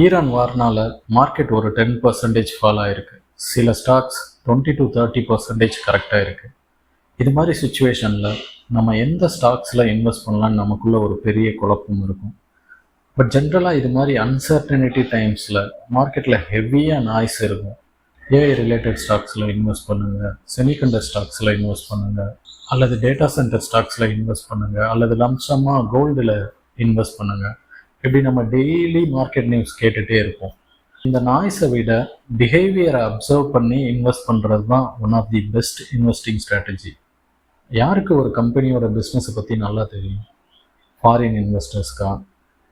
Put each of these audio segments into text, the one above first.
Iran வார்னால market ஒரு 10% fall ஆயிருக்கு. சில ஸ்டாக்ஸ் 20 to 30% கரெக்டாக இருக்குது. இது மாதிரி சுச்சுவேஷனில் நம்ம எந்த ஸ்டாக்ஸில் இன்வெஸ்ட் பண்ணலான்னு நமக்குள்ள ஒரு பெரிய குழப்பம் இருக்கும். பட் ஜென்ரலாக இது மாதிரி அன்சர்டனிட்டி டைம்ஸில் மார்க்கெட்டில் ஹெவியாக நாய்ஸ் இருக்கும். ஏஐ ரிலேட்டட் ஸ்டாக்ஸில் இன்வெஸ்ட் பண்ணுங்கள், செமிகண்டர் ஸ்டாக்ஸில் இன்வெஸ்ட் பண்ணுங்கள், அல்லது டேட்டா சென்டர் ஸ்டாக்ஸில் இன்வெஸ்ட் பண்ணுங்கள், அல்லது லம்சமாக கோல்டில் இன்வெஸ்ட் பண்ணுங்கள். இப்படி நம்ம டெய்லி மார்க்கெட் நியூஸ் கேட்டுகிட்டே இருப்போம். இந்த நாய்ஸை விட பிஹேவியரை அப்சர்வ் பண்ணி இன்வெஸ்ட் பண்ணுறது தான் one of the best investing strategy. யாருக்கு ஒரு கம்பெனியோட பிஸ்னஸை பற்றி நல்லா தெரியும்? ஃபாரின் இன்வெஸ்டர்ஸ்க்கா,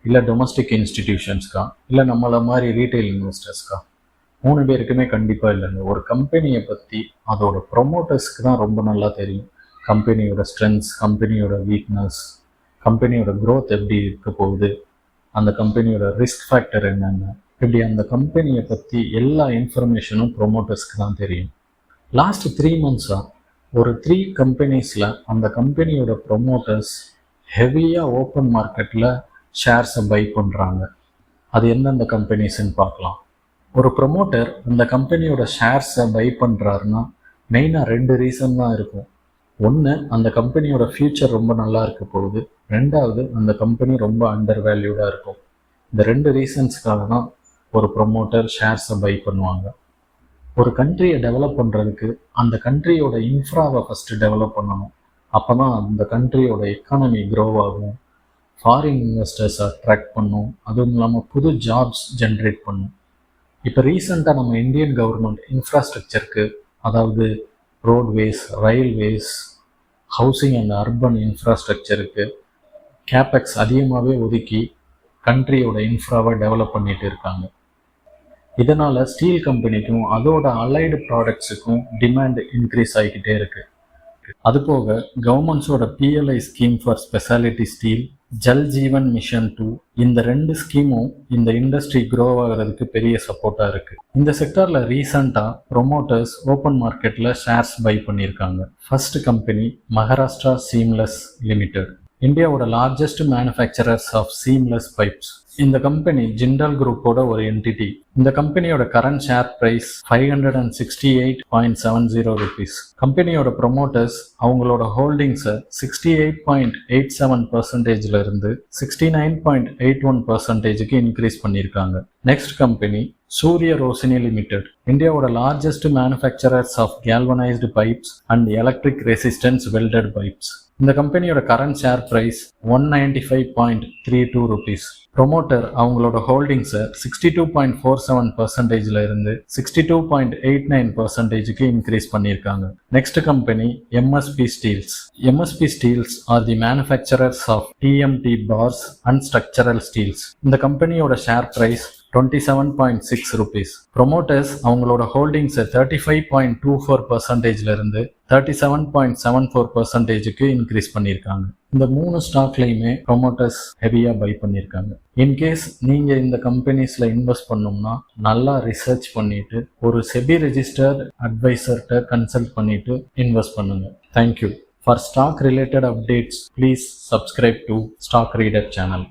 இல்லை டொமஸ்டிக் இன்ஸ்டிடியூஷன்ஸ்க்கா, இல்லை நம்மளை மாதிரி ரீட்டைல் இன்வெஸ்டர்ஸ்க்கா? 3 பேருக்குமே கண்டிப்பாக இல்லைங்க. ஒரு கம்பெனியை பற்றி அதோட ப்ரொமோட்டர்ஸ்க்கு தான் ரொம்ப நல்லா தெரியும். கம்பெனியோட ஸ்ட்ரென்த்ஸ், கம்பெனியோட வீக்னஸ், கம்பெனியோட க்ரோத் எப்படி இருக்க போகுது, அந்த கம்பெனியோட ரிஸ்க் ஃபேக்டர் என்னென்ன, இப்படி அந்த கம்பெனியை பற்றி எல்லா இன்ஃபர்மேஷனும் ப்ரொமோட்டர்ஸ்க்கு தான் தெரியும். லாஸ்ட் 3 months ஒரு 3 கம்பெனிஸில் அந்த கம்பெனியோட ப்ரொமோட்டர்ஸ் ஹெவியாக ஓப்பன் மார்க்கெட்டில் ஷேர்ஸை பை பண்ணுறாங்க. அது எந்தெந்த கம்பெனிஸ்ன்னு பார்க்கலாம். ஒரு ப்ரொமோட்டர் அந்த கம்பெனியோட ஷேர்ஸை பை பண்ணுறாருன்னா மெயினாக 2 ரீசன் தான் இருக்கும். ஒன்று, அந்த கம்பெனியோட ஃப்யூச்சர் ரொம்ப நல்லா இருக்க போகுது. 2வது, அந்த கம்பெனி ரொம்ப அண்டர் வேல்யூடாக இருக்கும். இந்த 2 ரீசன்ஸ்க்காக தான் ஒரு ப்ரொமோட்டர் ஷேர்ஸை பை பண்ணுவாங்க. ஒரு கண்ட்ரியை டெவலப் பண்ணுறதுக்கு அந்த கண்ட்ரியோட இன்ஃப்ராவை ஃபஸ்ட்டு டெவலப் பண்ணணும். அப்போ தான் அந்த கண்ட்ரியோட எக்கானமி க்ரோ ஆகும், ஃபாரின் இன்வெஸ்டர்ஸை அட்ராக்ட் பண்ணும், அதுவும் இல்லாமல் புது ஜாப்ஸ் ஜென்ரேட் பண்ணும். இப்போ ரீசெண்டாக நம்ம இந்தியன் கவர்மெண்ட் இன்ஃப்ராஸ்ட்ரக்சருக்கு, அதாவது roadways, railways, housing and urban இன்ஃப்ராஸ்ட்ரக்சருக்கு கேபெக்ஸ் அதிகமாகவே ஒதுக்கி கண்ட்ரியோட இன்ஃப்ராவை டெவலப் பண்ணிட்டு இருக்காங்க. இதனால் ஸ்டீல் கம்பெனிக்கும் அதோட அலைடு ப்ராடக்ட்ஸுக்கும் டிமாண்ட் இன்க்ரீஸ் ஆகிக்கிட்டே இருக்குது. அதுபோக கவர்மெண்ட்ஸோட PLI scheme for speciality steel, Jal Jeevan mission 2, இந்த 2 ஸ்கீமும் இந்த இண்டஸ்ட்ரி க்ரோ ஆகிறதுக்கு பெரிய சப்போர்ட்டாக இருக்குது. இந்த செக்டாரில் ரீசண்டாக ப்ரொமோட்டர்ஸ் ஓப்பன் மார்க்கெட்டில் ஷேர்ஸ் பை பண்ணியிருக்காங்க. First company Maharashtra seamless limited, இந்தியாவோட largest manufacturers of seamless pipes. இந்த கம்பெனி ஜிண்டல் குரூப்போட ஒரு என்டிட்டி. இந்த கம்பெனியோட கரண்ட் ஷேர் பிரைஸ் 568.70 rupees. கம்பெனியோட ப்ரொமோட்டர்ஸ் அவங்களோட ஹோல்டிங்ஸை 68.87% இருந்து 69.81%க்கு இன்க்ரீஸ் பண்ணியிருக்காங்க. Next company Surya Roshni limited, இந்தியாவோட largest manufacturers of galvanised pipes and electric resistance welded pipes. இந்த கம்பெனியோட current share price 195.32 rupees. Promoter அவங்களோட ஹோல்டிங்ஸை 62.47% இருந்து 62.89%க்கு இன்க்ரீஸ் பண்ணியிருக்காங்க. Next company MSP Steels. MSP Steels are the manufacturers of TMT bars and structural steels. இந்த கம்பெனியோட ஷேர் பிரைஸ் 27.6 rupees. ப்ரொமோட்டர்ஸ் அவங்களோட ஹோல்டிங்ஸை 35.24% இருந்து 37.74%க்கு இன்க்ரீஸ் பண்ணியிருக்காங்க. இந்த 3 ஸ்டாக்லையுமே ப்ரொமோட்டர்ஸ் ஹெவியாக பை பண்ணியிருக்காங்க. இன்கேஸ் நீங்கள் இந்த கம்பெனிஸில் இன்வெஸ்ட் பண்ணோம்னா நல்லா ரிசர்ச் பண்ணிவிட்டு ஒரு செபி ரெஜிஸ்டர்ட் அட்வைசர்கிட்ட கன்சல்ட் பண்ணிவிட்டு இன்வெஸ்ட் பண்ணுங்கள். Thank you. For stock related updates, please subscribe to Stock Reader channel.